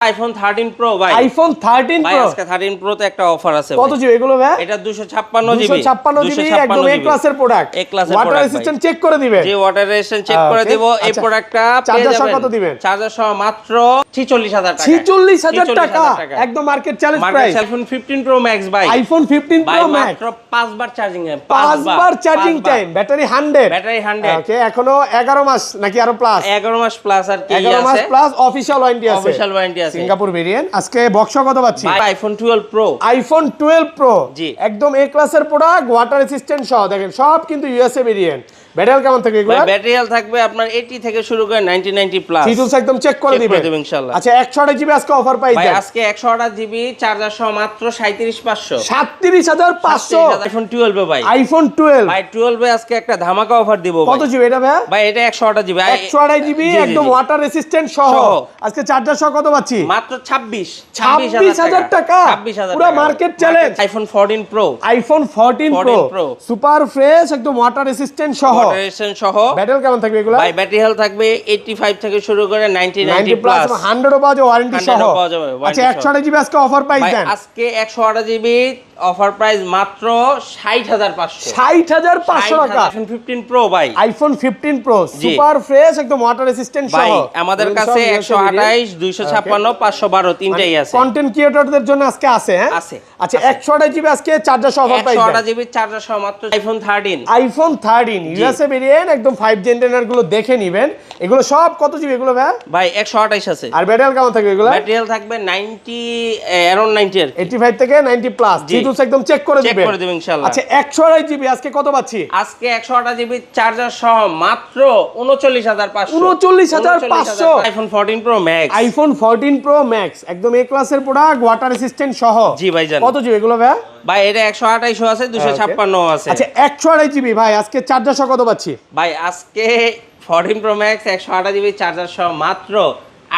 IPhone 13 pro ভাই, iPhone 13 ভাই pro আজকে 13 প্রো তে একটা অফার আছে কত জিবি এগুলো ভাই? এটা 256 জিবি 256 জিবি একদম এ ক্লাসের প্রোডাক্ট। এ ক্লাসের ওয়াটার প্রোডাক্ট রেজিস্ট্যান্ট চেক করে দিবেন। যে ওয়াটার রেজিস্ট্যান্ট চেক করে দেব। এই প্রোডাক্টটা চার্জার সহ কত দিবেন? চার্জার সহ মাত্র 46000 টাকা। 46000 টাকা একদম market challenge price. IPhone 15 pro max ভাই, আইফোন 15 প্রো ম্যাক্স মাত্র 5 বার চার্জিং টাইম, 5 বার চার্জিং টাইম, ব্যাটারি 100, ব্যাটারি 100। ওকে, এখনো 11 মাস নাকি আরো প্লাস? 11 মাস প্লাস আর কি আছে, 11 মাস প্লাস অফিশিয়াল ওয়ারেন্টি আছে, অফিশিয়াল ওয়ারেন্টি আছে। Singapore variant. আজকে বক্স কত পাচ্ছি? আইফোন 12 প্রো, আইফোন 12 প্রো জি একদম এ ক্লাসের প্রোডাক্ট, ওয়াটার রেজিস্ট্যান্ট সহ। দেখেন সব কিন্তু ইউএসএ ভেরিয়েন্ট। ব্যাটারি কেমন থাকবে এগুলো? ব্যাটারি হেলথ থাকবে আপনার 80 থেকে শুরু করে 90 প্লাস। ফিচারস একদম চেক করে দিবেন ইনশাআল্লাহ। আচ্ছা 128 জিবি আজকে অফার পাই ভাই দেন আজকে 128 জিবি চার্জার সহ মাত্র 37500। 37500 আইফোন 12 ভাই, আইফোন 12 ভাই 12 এ আজকে একটা ধামাকা অফার দিব। কত জিবি এটা ভাই? ভাই এটা 128 জিবি, 128 জিবি একদম ওয়াটার রেজিস্ট্যান্ট সহ। আজকে চার্জার সহ কত পাচ্ছি? মাত্র 26000 টাকা, 26000 পুরো market challenge. IPhone 14 pro, iPhone 14 pro super fresh একদম ওয়াটার রেজিস্ট্যান্ট সহ। ওয়াটার রেজিস্ট্যান্ট সহ। ব্যাটারি কেমন থাকবে এগুলো? ভাই ব্যাটারি হেলথ থাকবে 85 থেকে শুরু করে 90 প্লাস, 100 ও পাওয়া যায় ওয়ারেন্টি সহ। আচ্ছা 128 জিবি আজকে অফার প্রাইস দেন। আজকে 128 জিবি অফার প্রাইস মাত্র 60500। 60500 টাকা। আইফোন 15 প্রো ভাই, আইফোন 15 প্রো সুপার ফ্রেশ একদম ওয়াটার রেজিস্ট্যান্ট সহ। ভাই আমাদের কাছে 128 256 512 তিনটাই আছে। কন্টেন্ট ক্রিয়েটরদের জন্য আজকে আছে, হ্যাঁ আছে। আচ্ছা 128 জিবি আজকে চার্জার সহ অফার প্রাইস দেন। 128 জিবি চার্জার সহ মাত্র আইফোন 13। আইফোন 13 ইউএসএ ভেরিয়েন্ট একদম 5 জেনারেশন গুলো দেখে নেবেন। এগুলো সব কত জিবি এগুলো ভাই? ভাই 128 আছে। আর ব্যাটারি কেমন থাকবে এগুলো? ব্যাটারি থাকবে 90 অ্যারাউন্ড 90 এর 85 থেকে 90 প্লাস। ফিচারস একদম চেক করে দিবেন। চেক করে দিবেন ইনশাআল্লাহ। আচ্ছা 128 জিবি আজকে কত পাচ্ছি? আজকে 128 জিবি চার্জার সহ মাত্র 39500। 39500 iPhone 14 pro max, iPhone 14 pro max একদম এ ক্লাসের প্রোডাক্ট, ওয়াটার রেজিস্ট্যান্ট সহ। জি ভাইজান। কত জিবি এগুলো ভাই? ভাই এটা 128 আছে, 256 আছে। আচ্ছা 128 জিবি ভাই আজকে চার্জার সহ কত পাচ্ছি? ভাই আজকে 14 প্রো ম্যাক্স 128 জিবি চার্জার সহ মাত্র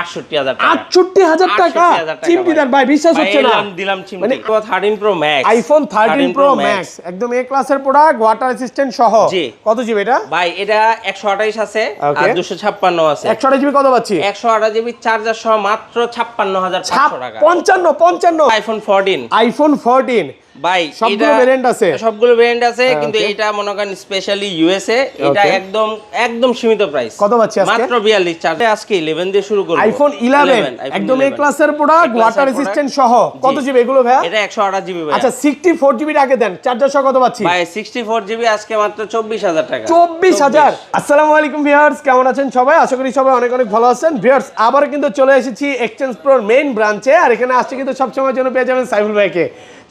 68000 টাকা। 68000 টাকা চিমটিদার ভাই, বিশ্বাস হচ্ছে না। দিলাম চিমটি। 13 pro max, iPhone 13 pro max একদম এ ক্লাসের প্রোডাক্ট, ওয়াটার রেজিস্ট্যান্ট সহ। জি। কত জিবি এটা? ভাই এটা 128 আছে আর 256 আছে। 128 জিবি কত পাচ্ছি? 128 জিবি চার্জার সহ মাত্র 56500 টাকা। 55 আইফোন 14, আইফোন 14 ভাই সবগুলো ভেরিয়েন্ট আছে, সবগুলো ভেরিয়েন্ট আছে, কিন্তু এটা মনে করেন স্পেশালি ইউএসএ, এটা একদম সীমিত প্রাইস। কত পাচ্ছি আজকে? মাত্র 42 চার্জে। আজকে 11 দিয়ে শুরু করব। আইফোন 11 একদম এ ক্লাসের প্রোডাক্ট, ওয়াটার রেজিস্ট্যান্ট সহ। কত জিবি এগুলো ভাই? এটা 128 জিবি ভাই। আচ্ছা 64 জিবি আগে দেন, চার্জার সহ কত পাচ্ছি? ভাই 64 জিবি আজকে মাত্র 24000 টাকা। 24000। আসসালামু আলাইকুম ভিউয়ার্স, কেমন আছেন সবাই? আশা করি সবাই অনেক অনেক ভালো আছেন। ভিউয়ার্স আবার কিন্তু চলে এসেছি এক্সচেঞ্জ প্রোর মেইন ব্রাঞ্চে, আর এখানে আসছে কিন্তু সবসময়ের জন্য পেয়ে যাবেন সাইফুল ভাইকে।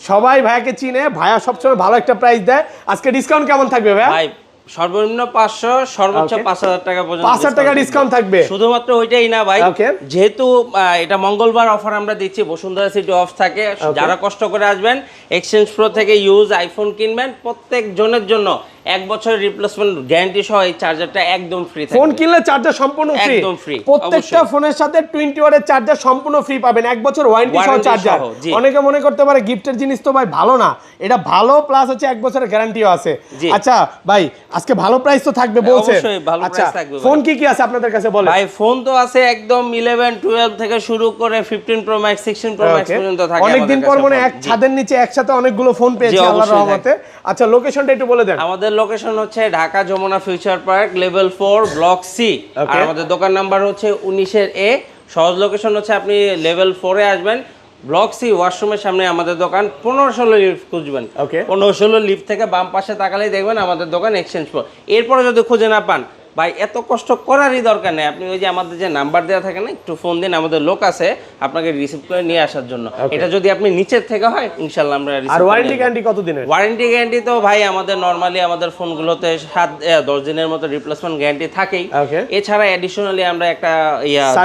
সবাই ভাইয়াকে চিনে, ভাইয়া সবসময় ভালো একটা প্রাইস দেয়। আজকে ডিসকাউন্ট কেমন থাকবে ভাইয়া? ভাই সর্বনিম্ন 500, সর্বোচ্চ 5000 টাকা পর্যন্ত 5000 টাকা ডিসকাউন্ট থাকবে। শুধুমাত্র ওইটাই না ভাই, যেহেতু এটা মঙ্গলবার অফার আমরা দিচ্ছি, বসুন্ধরা সিটি অফ থাকে, যারা কষ্ট করে আসবেন এক্সচেঞ্জ প্রো থেকে ইউজ আইফোন কিনবেন, প্রত্যেক জনের জন্য 1 বছরের রিপ্লেসমেন্ট গ্যারান্টি সহ এই চার্জারটা একদম ফ্রি থাকবে। ফোন কিনলে চার্জার সম্পূর্ণ ফ্রি, একদম ফ্রি। প্রত্যেকটা ফোনের সাথে 20 ওয়াটের চার্জার সম্পূর্ণ ফ্রি পাবেন, 1 বছর ওয়ারেন্টি সহ চার্জার। অনেকে মনে করতে পারে গিফটের জিনিস তো ভাই ভালো না, এটা ভালো, প্লাস হচ্ছে 1 বছরের গ্যারান্টিও আছে। আচ্ছা ভাই আজকে ভালো প্রাইস তো থাকবে বলছেন? অবশ্যই ভালো প্রাইস থাকবে। ফোন কি আছে আপনাদের কাছে বলেন? ভাই ফোন তো আছে একদম 11 12 থেকে শুরু করে 15 প্রো ম্যাক্স 16 প্রো ম্যাক্স পর্যন্ত থাকে। অনেক দিন পর মনে এক ছাদের নিচে একসাথে অনেকগুলো ফোন পেয়েছি আল্লাহর রহমতে। আচ্ছা লোকেশনটা একটু বলে দেন। আমাদের লোকেশন হচ্ছে Dhaka Jamuna Future Park level 4 block C, আর আমাদের দোকান নাম্বার হচ্ছে 19 এর এ। সহজ লোকেশন হচ্ছে আপনি লেভেল 4 এ আসবেন, ব্লক সি ওয়াশরুমের সামনে আমাদের দোকান। 15-16 লিফট খুঁজবেন, 15-16 লিফট থেকে বাম পাশে তাকালেই দেখবেন আমাদের দোকান এক্সচেঞ্জ প্রো। এরপরে যদি খুঁজে না পান ভাই এত কষ্ট করারই দরকার নেই, আপনি ওই যে আমাদের যে নাম্বার দেওয়া থাকে না, একটু ফোন দিন, আমাদের লোক আছে আপনাকে রিসিভ করে নিয়ে আসার জন্য। এটা যদি আপনি নিচের থেকে হয় ইনশাআল্লাহ আমরা রিসিভ। আর ওয়ারেন্টি গ্যারান্টি কত দিনের? ওয়ারেন্টি গ্যারান্টি তো ভাই আমাদের নরমালি আমাদের ফোনগুলোতে 10 দিনের মতো রিপ্লেসমেন্ট গ্যারান্টি থাকেই। এছাড়া অ্যাডিশনালি আমরা একটা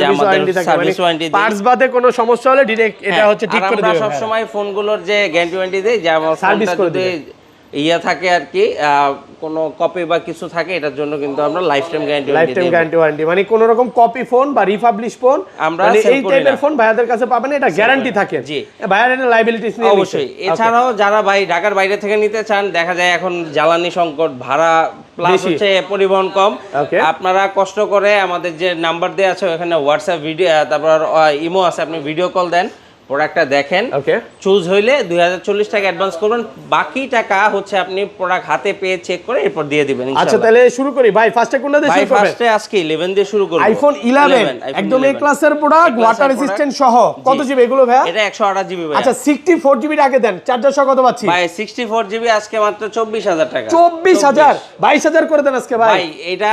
যে আমাদের সার্ভিস ওয়ারেন্টি দিই, পার্টস বাদে কোনো সমস্যা হলে ডাইরেক্ট এটা হচ্ছে ঠিক করে দেব। আমরা সব সময় ফোনগুলোর যে গ্যারান্টি ওয়ারেন্টি দেই, যে আমার ফোনটা যদি ইয়া থাকে আর কি, কোনো কপি বা কিছু থাকে, এটার জন্য কিন্তু আমরা লাইফ টাইম গ্যারান্টি ওয়ারেন্টি মানে কোন রকম কপি ফোন বা রিপাবলিশ ফোন আমরা মানে sell এই করি টাইপের না। ফোন ভাইয়াদের কাছে পাবেন, এটা গ্যারান্টি থাকে। জি। ভাইয়ার এটা লায়াবিলিটিস নিয়ে অবশ্যই। এছাড়াও যারা ভাই ঢাকার বাইরে থেকে নিতে চান, দেখা যায় এখন জ্বালানি সংকট, ভাড়া প্লাস বেশি। হচ্ছে পরিবহন কম, Okay. আপনারা কষ্ট করে আমাদের যে নাম্বার দেওয়া আছে ওখানে হোয়াটসঅ্যাপ ভিডিও, তারপর ইমো আছে, আপনি ভিডিও কল দেন, প্রোডাক্টটা দেখেন, ওকে চুজ হইলে 2040 টাকা অ্যাডভান্স করবেন, বাকি টাকা হচ্ছে আপনি প্রোডাক্ট হাতে পেয়ে চেক করে এরপর দিয়ে দিবেন আচ্ছা ইনশাআল্লাহ। তাহলে শুরু করি ভাই, ফার্স্টে কোনটা দিয়ে ভাই শুরু করবেন? ফার্স্টে আজকে 11 দিয়ে শুরু করব। আইফোন 11 একদম এ ক্লাসের প্রোডাক্ট, ওয়াটার রেজিস্ট্যান্ট সহ। কত জিবি এগুলো ভাই? এটা 128 জিবি ভাই। আচ্ছা 64 জিবি আগে দেন, চার্জার সহ কত পাচ্ছি? ভাই 64 জিবি আজকে মাত্র 24000 টাকা। 24000 22000 করে দেন আজকে ভাই। ভাই এটা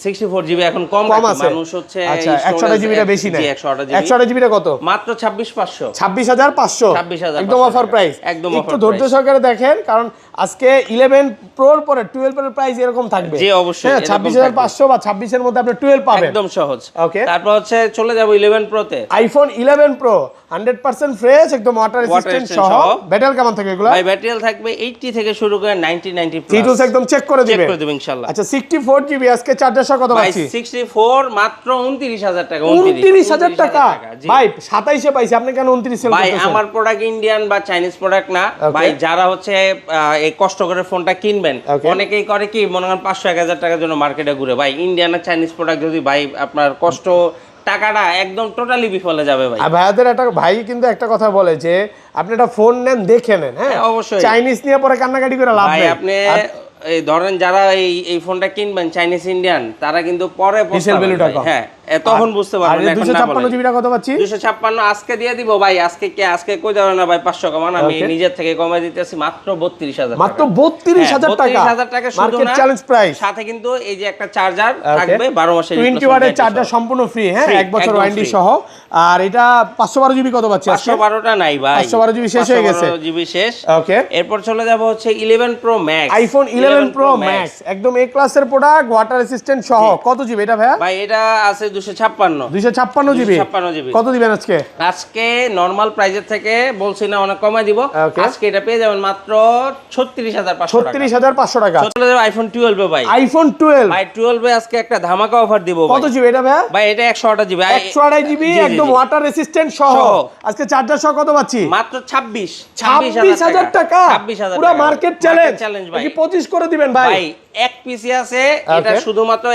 64 জিবি এখন কম কম রাখে, আছে মানুষ হচ্ছে আচ্ছা এই 128 জিবিটা বেশি না, জি 128 জিবি 128 জিবিটা কত? মাত্র 26500। 26500 26,500 একদম অফার প্রাইস। একদম একটু offer ধৈর্য price। সহকারে দেখেন, কারণ আজকে 11 প্রোর পরে 12 এর প্রাইস এরকম থাকবে। জি, অবশ্যই, হ্যাঁ, এরকম 26500 বা 26 এর মধ্যে আপনি 12 পাবেন। একদম সহজ। ওকে। তারপর হচ্ছে চলে যাব 11 প্রোতে। আইফোন 11 প্রো 100% ফ্রেশ, একদম ওয়াটার রেজিস্ট্যান্ট resistant সহ। সহ। ব্যাটারি কেমন থাকে এগুলো? ভাই ব্যাটারি থাকবে 80 থেকে শুরু করে 90 ফিচারস প্লাস। একদম চেক করে চেক দিবেন। করে দেব ইনশাআল্লাহ। আচ্ছা 64 জিবি আজকে চার্জার সহ কত ভাই পাচ্ছি? 64 মাত্র 29000 টাকা। 29000 টাকা জি। ভাই 27 এ পাইছি, আপনি কেন 29 সেল ভাই করতেছেন? আমার প্রোডাক্ট ইন্ডিয়ান বা চাইনিজ প্রোডাক্ট না Okay. ভাই, যারা হচ্ছে এই কষ্ট করে ফোনটা কিনবেন, Okay. অনেকেই করে কি মনে করেন 500-1000 টাকার জন্য মার্কেটে ঘুরে, ভাই ইন্ডিয়ান আর চাইনিজ প্রোডাক্ট যদি ভাই আপনার কষ্ট টাকাটা একদম টোটালি বিফলে যাবে ভাই। আর ভাইয়াদের একটা ভাই কিন্তু একটা কথা বলে যে আপনি একটা ফোন নেন দেখে নেন, হ্যাঁ হ্যাঁ, অবশ্যই। চাইনিজ নিয়ে পরে কান্নাকাটি করে লাভ ভাই নেই। আপনি এই ধরেন যারা এই ফোনটা কিনবেন চাইনিজ ইন্ডিয়ান, তারা কিন্তু পরে Resale পস্তাবেন value-টা ভাই। কম। হ্যাঁ তখন বুঝতে আর পারবেন। এখন না 256 বলেন। জিবিটা কত পাচ্ছি? 256 আজকে দিয়ে দিব ভাই। আজকে কই যাবে না ভাই, 500 কমান, আমি Okay. নিজের থেকে কমাই দিতেছি মাত্র 32000 মাত্র 32000 টাকা 32000 টাকা শুধু মার্কেট না, চ্যালেঞ্জ প্রাইস। সাথে কিন্তু এই যে একটা চার্জার থাকবে 12 মাসের 20 ওয়াটের চার্জার সম্পূর্ণ ফ্রি, হ্যাঁ Free, 1 বছর একদম ওয়ারেন্টি free। সহ। আর এটা 512 জিবি কত পাচ্ছি আজকে? 512টা নাই ভাই, 512 জিবি শেষ হয়ে গেছে। 512 জিবি শেষ। ওকে। এরপর চলে যাব হচ্ছে 11 pro max. IPhone 11 pro max একদম এ ক্লাসের প্রোডাক্ট, ওয়াটার রেজিস্ট্যান্ট সহ। কত জিবি এটা ভাইয়া? ভাই এটা আছে 256 256 জিবি। 256 জিবি। কত দিবেন আজকে? আজকে নরমাল প্রাইজের থেকে বলছি না অনেক কমাই দিব। Okay. আজকে এটা পেয়ে যাবেন মাত্র 36500 টাকা। 36500 টাকা। চলে যাবে আইফোন 12 এ ভাই। আইফোন 12 ভাই 12 এ আজকে একটা ধামাকা অফার দিব ভাই। কত জিবি এটা ভাইয়া? ভাই এটা 128 জিবি। 128 জিবি জি, জি, একদম জি। ওয়াটার রেজিস্ট্যান্ট সহ। সহ। আজকে চার্জার সহ কত পাচ্ছি? মাত্র 26000 টাকা। 26000 পুরো মার্কেট চ্যালেঞ্জ ভাই। কি 25 করে দিবেন ভাই? ভাই এক পিসি আছে, এটা Okay. শুধুমাত্র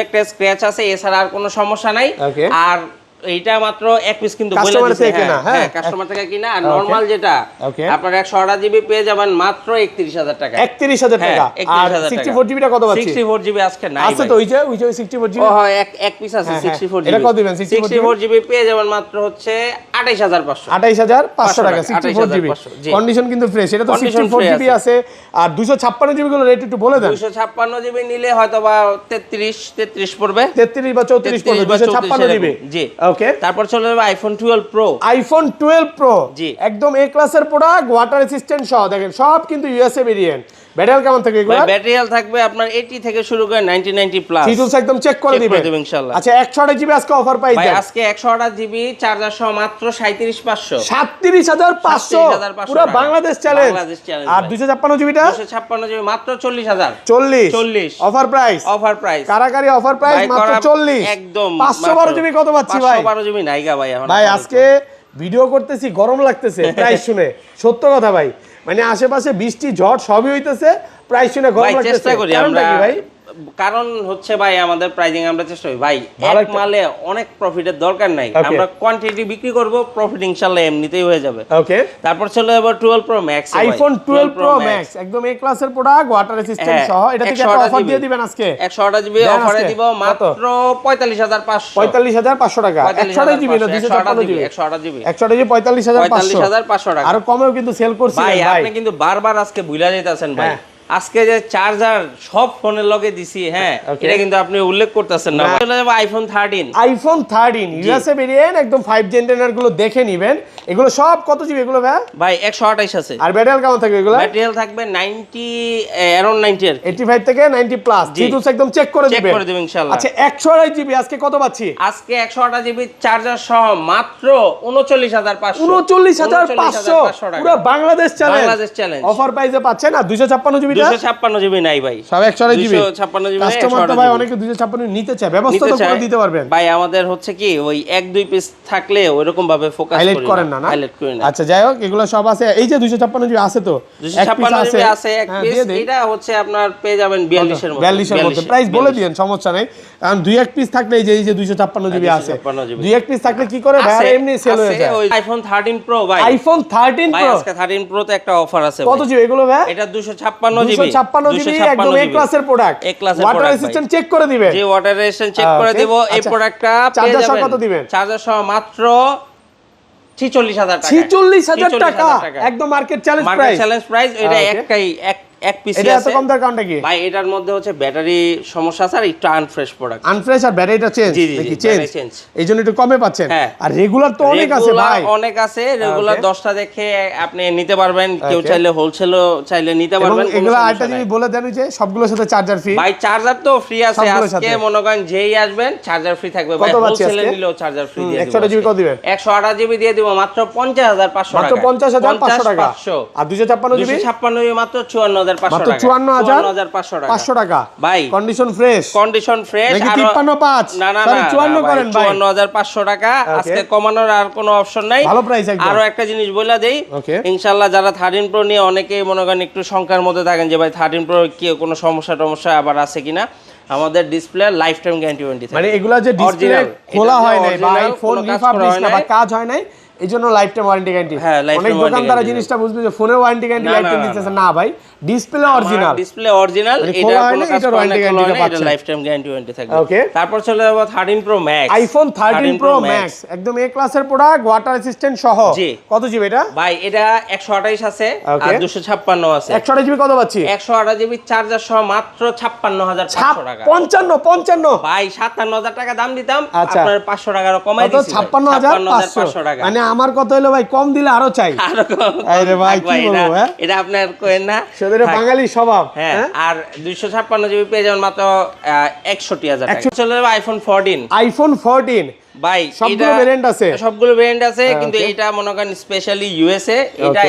একটা স্ক্র্যাচ আছে, এছাড়া আর কোনো সমস্যা নাই। Okay. আর এইটা মাত্র এক পিস কিন্তু Customer থেকে কেনা, হ্যাঁ। কাস্টমার থেকে কিনা। আর Okay. নরমাল যেটা Okay. আপনার 128 জিবি পেয়ে যাবেন মাত্র 31000 টাকা। 31000 টাকা। আর 31000 64 জিবিটা কত পাচ্ছি? 64 জিবি আজকে নাই আছে ভাই। তো ওই যে 64 জিবি। ও হয় এক পিস আছে হ্যাঁ, 64 এটা জিবি। কত দিবেন? 64 জিবি পেয়ে যাবেন মাত্র হচ্ছে 28500। 28500 টাকা 64 জিবি। 28500 জি। কন্ডিশন কিন্তু ফ্রেশ। এটা তো Condition 64 free জিবি আছে। আর 256 জিবি গুলো রেট একটু বলে দেন। 256 জিবি নিলে হয়তোবা 33 পড়বে। 33 বা 34 পড়বে 256 জিবি। জি। ওকে। তারপর চলে যাবে আইফোন 12 প্রো। আইফোন 12 প্রো জি। একদম এ ক্লাসের প্রোডাক্ট, ওয়াটার রেজিস্ট্যান্ট সহ। দেখেন সব কিন্তু ইউএসএ ভেরিয়েন্ট। ব্যাটারি কেমন থাকে এগুলো? ব্যাটারি হেলথ থাকবে আপনার 80 থেকে শুরু করে 90 প্লাস। ফিচারস একদম চেক করে Check করে দিবেন দেব ইনশাআল্লাহ। আচ্ছা 128 জিবি আজকে অফার পাই ভাই দেন। আজকে 128 জিবি চার্জার সহ মাত্র 37500। 37500 37,500 পুরো টাকা। বাংলাদেশ চ্যালেঞ্জ। বাংলাদেশ challenge আর ভাই। 256 জিবিটা 256 জিবি মাত্র 40000। 40 অফার প্রাইস। Offer price. কারাকারি অফার প্রাইস ভাই মাত্র করা 40 একদম 512 জিবি কত পাচ্ছি ভাই? 512 জিবি নাইগা ভাই এখন। ভাই আজকে ভিডিও করতেছি গরম লাগতেছে প্রাইস শুনে, সত্য কথা ভাই। মানে আশেপাশে বৃষ্টি ঝড় সবই হইতেছে, প্রাইস শুনে গরম ভাই লাগতেছে। চেষ্টা করি কারণটা আমরা কি ভাই? কারণ হচ্ছে ভাই আমাদের প্রাইজিং আমরা চেষ্টা করি ভাই ভালো এক একটা- মালে অনেক প্রফিটের দরকার নাই। Okay. আমরা কোয়ান্টিটি বিক্রি করব, প্রফিট ইনশাআল্লাহ এমনিতেই হয়ে যাবে। ওকে। তারপর চলে যাব 12 pro max. IPhone 12 pro max একদম এ ক্লাসের প্রোডাক্ট, ওয়াটার রেজিস্ট্যান্ট হ্যাঁ, সহ। এটা থেকে একটা 128 অফার জিবি। দিয়ে দিবেন আজকে। 128 জিবি দেন অফারে আজকে। দিব কত? মাত্র 45500। 45500 টাকা। 128 জিবি না 256 জিবি। 128 জিবি 128 জিবি 45500 45500 টাকা। আরো কমেও কিন্তু সেল করছি ভাই ভাই। আপনি কিন্তু বারবার আজকে ভুলা যাইতাছেন ভাই। হ্যাঁ। আজকে যে চার্জার সব ফোনের লগে দিছি, হ্যাঁ এটা কিন্তু আপনি উল্লেখ করতেছেন না। চলে যাবো আইফোন 13। আইফোন 13 ইউএসএ ভেরিয়েন্ট, একদম 5 জেন টেনার গুলো দেখে নেবেন। এগুলো সব কত জিবি এগুলো ভাই 128 আছে। আর ব্যাটারি কেমন থাকবে এগুলো? ব্যাটারি থাকবে 90 অ্যারাউন্ড 90 এর 85 থেকে 90 প্লাস। জিটুস একদম চেক করে দিবেন ইনশাআল্লাহ। আচ্ছা 128 জিবি আজকে কত পাচ্ছি? আজকে 128 জিবি চার্জার সহ মাত্র 39500। 39500 পুরো বাংলাদেশ চ্যালেঞ্জ অফার প্রাইসে পাচ্ছেন। আর 256 জিবি 256 জিবি নাই ভাই, সব 128 জিবি। 256 জিবি কাস্টমার তো ভাই অনেকে 256 নিতে চায়, ব্যবস্থা তো করে দিতে পারবেন ভাই। আমাদের হচ্ছে কি ওই 1-2 পিস থাকলে ওইরকম ভাবে ফোকাস করেন না হাইলাইট করেন না। আচ্ছা যাই হোক, এগুলো সব আছে। এই যে 256 জিবি আছে, তো 256 জিবি আছে এক পিস। এটা হচ্ছে আপনার পেয়ে যাবেন 42 এর মধ্যে। 42 এর মধ্যে প্রাইস বলে দিবেন, সমস্যা নাই। কারণ 2-1 পিস থাকলে এই যে 256 জিবি আছে, 2-1 পিস থাকলে কি করে ভাই এমনি সেল হয়ে যায়। ওই আইফোন 13 প্রো ভাই, আইফোন 13 ভাই প্রো আজকে 13 প্রো তে একটা অফার আছে। কত জিবি এগুলো ভাই? এটা 256 জিবি, 256 জিবি একদম এ ক্লাসের প্রোডাক্ট। ওয়াটার রেজিস্ট্যান্ট চেক করে দিবেন। জি ওয়াটার রেজিস্ট্যান্ট চেক করে দেব। এই প্রোডাক্টটা চার্জার সহ কত দিবেন? চার্জার সহ মাত্র 46000 টাকা। 46000 টাকা একদম market challenge price. Market challenge price. এটা এক পিস আছে। এটা এত কম দাম কারণটা কি ভাই? এটার মধ্যে হচ্ছে ব্যাটারি সমস্যা আছে আর একটু আনফ্রেশ প্রোডাক্ট। আনফ্রেশ আর ব্যাটারিটা চেঞ্জ নাকি? চেঞ্জ, এইজন্য একটু কমে পাচ্ছেন। আর রেগুলার তো অনেক আছে ভাই, অনেক আছে। রেগুলার 10টা দেখে আপনি নিতে পারবেন। কেউ চাইলে হোলসেলও চাইলে নিতে পারবেন। এগুলো আরেকটা জিনিস বলে দেন যে সবগুলোর সাথে চার্জার ফ্রি। ভাই চার্জার তো ফ্রি আছে। আজকে মনে করেন যেই আসবেন চার্জার ফ্রি থাকবে ভাই। হোলসেলে নিলেও চার্জার ফ্রি দিয়ে দিব। 128 জিবি কত দিবেন? 128 জিবি দিয়ে দিব মাত্র 50500 টাকা। মাত্র 50500 টাকা। আর 256 জিবি? 256 জিবি মাত্র 54000 টাকা। 54500 টাকা ভাই। কন্ডিশন ফ্রেশ নাকি 535? না না সরি 54 করেন ভাই। 54500 টাকা। আজকে কমানোর আর কোনো অপশন নাই। ভালো প্রাইস একদম। আরো একটা জিনিস বলে দেই, ইনশাআল্লাহ যারা 13 প্রো নিয়ে অনেকেই মনে করেন একটু শঙ্কার মধ্যে থাকেন যে ভাই 13 প্রো কি কোনো সমস্যা আবার আছে কিনা, আমাদের ডিসপ্লে লাইফ টাইম গ্যারান্টি থাকে। মানে এগুলা যে ডিসপ্লে খোলা হয় নাই বা ফোন রিফাবলিশ না বা কাজ হয় নাই, এইজন্য লাইফ টাইম ওয়ারেন্টি গ্যারান্টি। অনেক দোকানদার জিনিসটা বুঝবে যে ফোনের ওয়ারেন্টি গ্যারান্টি লাইফ টাইম দিতেছে না ভাই, ডিসপ্লে অরিজিনাল। ডিসপ্লে অরিজিনাল, এটা কোনো কাজ ওয়ারেন্টি গ্যারান্টি পাচ্ছেন, লাইফ টাইম গ্যারান্টি থাকবে। তারপর চলে যাব 13 pro max. IPhone 13 pro max একদম এ ক্লাসের প্রোডাক্ট, ওয়াটার রেজিস্ট্যান্ট সহ। কত জিবি এটা ভাই? এটা 128 আছে আর 256 আছে। 128 জিবি কত পাচ্ছি? 128 জিবি চার্জার সহ মাত্র 56500 টাকা। 55 ভাই 57000 টাকা দাম দিতাম, আপনার 500 টাকা কমাই দিছি। 56500 টাকা। মানে আমার কথা হলো ভাই কম দিলে আরো চাই। আরো কম। আরে ভাই কি বলবো, এটা আপনার কোয়েন না, সেটা বাঙালি স্বভাব। হ্যাঁ। আর 256 জিবি পেয়ে যাবেন মাত্র 61000 টাকা। চলে যাবে আইফোন 14। আইফোন 14 ভাই সবগুলো ভেরিয়েন্ট আছে, কিন্তু এটা মনে করেন স্পেশালি ইউএসএ। এটা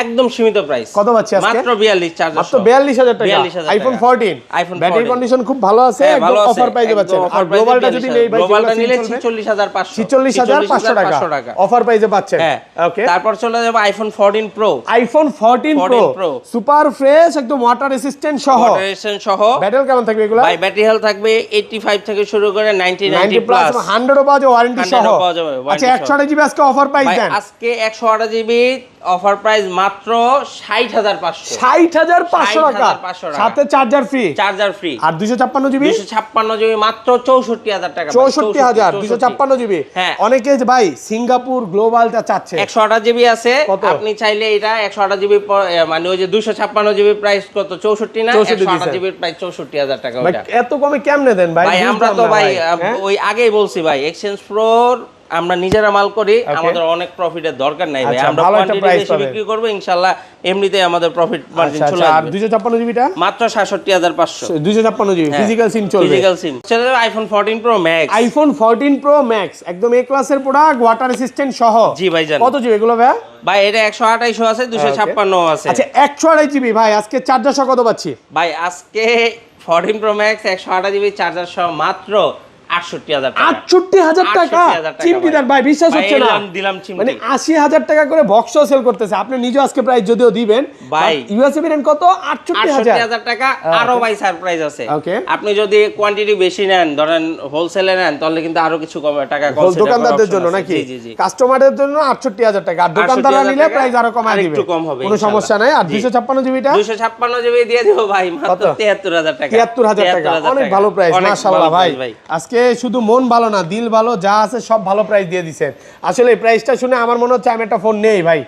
একদম সীমিত প্রাইস। কত পাচ্ছি আজকে? মাত্র 42 চার্জার। মাত্র 42000 টাকা। আইফোন 14 ব্যাটারি কন্ডিশন খুব ভালো আছে, একদম অফার পাইতে পাচ্ছেন। আর গ্লোবালটা যদি নেই ভাই, গ্লোবালটা নিলে 46500 টাকা অফার পাইতে পাচ্ছেন। ওকে। তারপর চলে যাব iPhone 14 pro. IPhone 14 pro super fresh, একদম ওয়াটার রেজিস্ট্যান্ট সহ। ব্যাটারি কেমন থাকবে এগুলা? ভাই ব্যাটারি হেলথ থাকবে 85 থেকে শুরু করে 90 প্লাস। 100 পাওয়া যাবে ওয়ারেন্টি সহ। আচ্ছা 128 জিবি আজকে অফার প্রাইস দেন। আজকে 128 জিবি অফার প্রাইস মাত্র 60500 টাকা, সাথে চার্জার ফ্রি। আর 256 জিবি? 256 জিবি মাত্র 64000 টাকা। 64000 256 জিবি। অনেকে ভাই সিঙ্গাপুর গ্লোবালটা চাচ্ছে। 128 জিবি আছে, আপনি চাইলে এটা 128 জিবি মানে ওই যে 256 জিবি প্রাইস কত 64 না, 128 জিবি প্রাইস 64000 টাকা। ওটা এত কমে কেমনে দেন ভাই? ভাই আমরা তো ভাই ওই আগেই বলছি ভাই, এক্সচেঞ্জ প্রোর আমরা নিজেরা মাল করি, আমাদের অনেক প্রফিটের দরকার নাই ভাই। আমরা কোয়ান্টিটি বেশি বিক্রি করব, ইনশাআল্লাহ এমনিতেই আমাদের প্রফিট মার্জিন চলে আসবে। আর 256 জিবিটা মাত্র 67500। 256 জিবি ফিজিক্যাল সিম চলবে। ফিজিক্যাল সিম চলে যাবে iPhone 14 pro max. IPhone 14 pro max একদম এ ক্লাসের প্রোডাক্ট, ওয়াটার রেজিস্ট্যান্ট সহ। জি ভাইজান। কত জিবি এগুলো ভাই? ভাই এটা 128 আছে, 256 আছে। আচ্ছা 128 জিবি ভাই আজকে চার্জার সহ কত পাচ্ছি? ভাই আজকে 14 প্রো ম্যাক্স 128 জিবি চার্জার সহ মাত্র 68000 টাকা। চিমটিদার ভাই বিশ্বাস হচ্ছে না, মানে 80000 টাকা করে বক্সও সেল করতেছে। আপনি নিজে আজকে প্রাইস যদিও দিবেন ভাই, ইউএসএ ভেরিয়েন্ট কত? 68000 টাকা। আরো ভাই সারপ্রাইজ আছে, আপনি যদি কোয়ান্টিটি বেশি নেন, ধরেন হোলসেলে নেন, তাহলে কিন্তু আরো কিছু কম টাকা কম। দোকানদারদের জন্য নাকি? কাস্টমারদের জন্য 68000 টাকা, আর দোকানদাররা নিলে প্রাইস আরো কমায় দিবে, একটু কম হবে, কোনো সমস্যা নাই। আর 256 জিবিটা? 256 জিবি দিয়ে দেব ভাই মাত্র 73000 টাকা। 73000 টাকা অনেক ভালো প্রাইস মাশাআল্লাহ ভাই। আজকে শুধু মন ভালো না, দিল ভালো, যা আছে সব ভালো প্রাইস দিয়ে দিচ্ছেন। আসলে এই প্রাইসটা শুনে আমার মনে হচ্ছে আমি একটা ফোন নেই ভাই।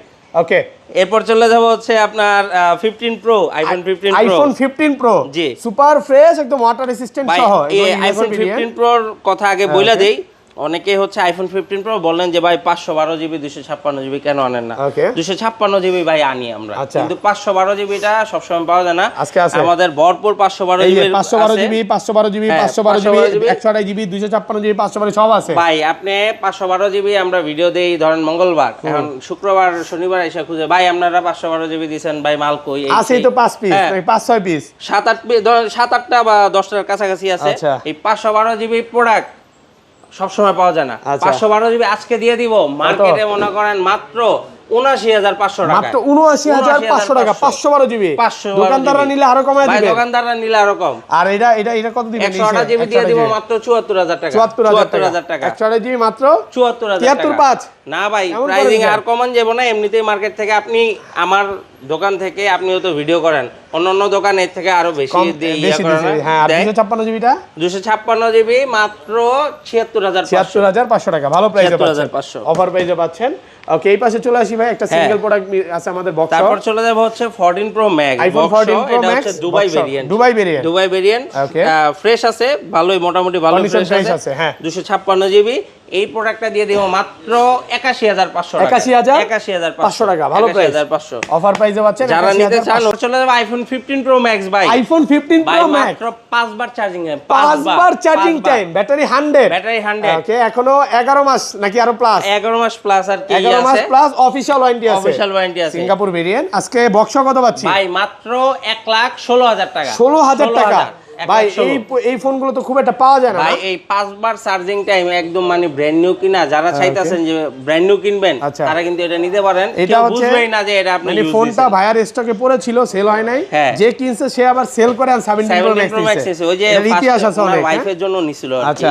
ওকে এরপর চলে যাব হচ্ছে আপনার 15 pro iPhone 15 pro iPhone 15 pro জি সুপার ফ্রেশ একদম ওয়াটার রেসিস্ট্যান্ট ভাই সহ এই আইফোন 15 প্রোর কথা আগে বইলা দেই অনেকে হচ্ছে আইফোন 15 প্রো বললেন যে ভাই 512 জিবি 256 জিবি কেন আনেন না 256 জিবি ভাই আনি আমরা কিন্তু 512 জিবিটা সবসময় পাওয়া যায় না আজকে আছে আমাদের ভরপুর 512 GB 512 GB 512 GB 512 GB 128 GB 256 GB 512 সব আছে ভাই আপনি 512 জিবি আমরা ভিডিও দেই ধরেন মঙ্গলবার এখন শুক্রবার শনিবার এসে খুঁজে ভাই আপনারা 512 জিবি দিবেন ভাই মাল কই আছে তো 5 পিস নাকি 5 6 পিস 7 8 ধরেন 7 8টা বা 10টার কাছাকাছি আছে এই 512 জিবি প্রোডাক্ট সব সময় পাওয়া যায় না 512 জিবি আজকে দিয়ে দিব মার্কেটে মনে করেন মাত্র 79500 টাকা মাত্র 79500 টাকা 512 জিবি দোকানদাররা নিলে আরো কমায় দিবে ভাই দোকানদাররা নিলে আরো কম আর এটা কত দিবেন 108 জিবি দিয়ে দিব মাত্র 74000 টাকা 74000 টাকা 108 জিবি মাত্র 74000 টাকা 735 না ভাই প্রাইসিং আর কমান যাব না এমনিতেই মার্কেট থেকে আপনি আমার দোকান থেকে আপনিও তো ভিডিও করেন অন্যান্য দোকানে এর থেকে আরো বেশি দিয়ে করেন হ্যাঁ আর 256 জিবিটা 256 জিবি মাত্র 76500 টাকা ভালো প্রাইসে পাচ্ছেন 76500 অফার প্রাইসে পাচ্ছেন ওকে এই পাশে চলে আসি ভাই একটা সিঙ্গেল প্রোডাক্ট আছে আমাদের বক্স তারপর চলে যাব হচ্ছে 14 pro max iPhone 14 pro max Dubai variant fresh আছে ভালোই মোটামুটি ভালো ফ্রেশ আছে হ্যাঁ 256 জিবি এই প্রোডাক্টটা দিয়ে দেব মাত্র 81500 টাকা 81500 টাকা ভালো প্রাইস 81500 অফার প্রাইসে পাচ্ছেন যারা নিতে চান চলে যাব আইফোন 15 প্রো ম্যাক্স ভাই আইফোন 15 প্রো ম্যাক্স মাত্র 5 বার চার্জিং টাইম 5 বার চার্জিং টাইম ব্যাটারি 100 ওকে এখনো 11 মাস নাকি আরো প্লাস 11 মাস প্লাস আর কি আছে 11 মাস প্লাস অফিশিয়াল ওয়ারেন্টি আছে আছে সিঙ্গাপুর ভেরিয়েন্ট আজকে বক্স কত পাচ্ছি ভাই মাত্র 1,16,000 টাকা 16000 টাকা ভাই এই ফোনগুলো তো খুব একটা পাওয়া যায় না ভাই এই 5 বার চার্জিং টাইম একদম মানে ব্র্যান্ড নিউ কিনা যারা চাইতাছেন যে ব্র্যান্ড নিউ কিনবেন তারা কিন্তু এটা নিতে পারেন এটা বুঝবেই না যে এটা আপনি মানে ফোনটা ভাইয়ার স্টকে পড়ে ছিল সেল হয় নাই যে কিনছে সে আবার সেল করে আর 17 প্রো ম্যাক্স নিছে ওই যে ইতিহাস আছে অনেক ওয়াইফের জন্য নিছিল আচ্ছা